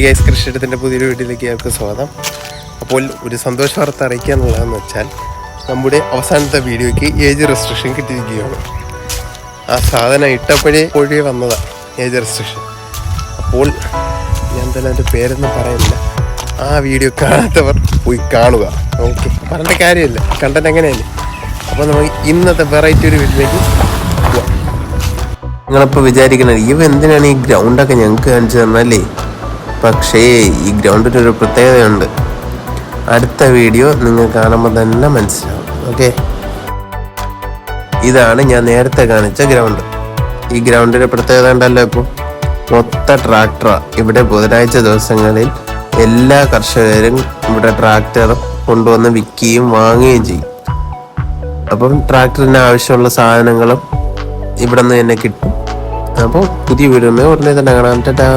Guys, കൃഷിയിടത്തിൻ്റെ പുതിയൊരു വീട്ടിലേക്ക് ഞങ്ങൾക്ക് സ്വാഗതം. അപ്പോൾ ഒരു സന്തോഷ വാർത്ത അറിയിക്കാനുള്ളതെന്ന് വെച്ചാൽ നമ്മുടെ അവസാനത്തെ വീഡിയോയ്ക്ക് ഏജ് റെസ്ട്രിക്ഷൻ കിട്ടിയിരിക്കുകയാണ്. ആ സാധനം ഇട്ടപ്പോഴേ വന്നതാണ് ഏജ് റെസ്ട്രിക്ഷൻ. അപ്പോൾ ഞാൻ തന്നെ അതിൻ്റെ പേരൊന്നും പറയുന്നില്ല. ആ വീഡിയോ കാണാത്തവർ പോയി കാണുക. ഓക്കെ, പറഞ്ഞ കാര്യമില്ല, കണ്ടന്റ് എങ്ങനെയല്ലേ. അപ്പോൾ നമുക്ക് ഇന്നത്തെ വെറൈറ്റി ഒരു വീട്ടിലേക്ക് പോവാം. നിങ്ങളിപ്പോൾ വിചാരിക്കുന്നത് ഇവ എന്തിനാണ് ഈ ഗ്രൗണ്ടൊക്കെ ഞങ്ങൾക്ക് കാണിച്ചു തന്നല്ലേ? പക്ഷേ ഈ ഗ്രൗണ്ടിനൊരു പ്രത്യേകതയുണ്ട്. അടുത്ത വീഡിയോ നിങ്ങൾ കാണുമ്പോൾ തന്നെ മനസ്സിലാവും. ഓക്കെ, ഇതാണ് ഞാൻ നേരത്തെ കാണിച്ച ഗ്രൗണ്ട്. ഈ ഗ്രൗണ്ടിൻ്റെ പ്രത്യേകത ഉണ്ടല്ലോ, ഇപ്പോൾ മൊത്ത ട്രാക്ടറാണ്. ഇവിടെ ബുധനാഴ്ച ദിവസങ്ങളിൽ എല്ലാ കർഷകരും ഇവിടെ ട്രാക്ടർ കൊണ്ടുവന്ന് വിൽക്കുകയും വാങ്ങുകയും ചെയ്യും. അപ്പം ട്രാക്ടറിന് ആവശ്യമുള്ള സാധനങ്ങളും ഇവിടെ നിന്ന് തന്നെ കിട്ടും. അപ്പോൾ പുതിയ വീഡിയോ ഉടനെ തന്നെ കാണാം. ടാറ്റാ.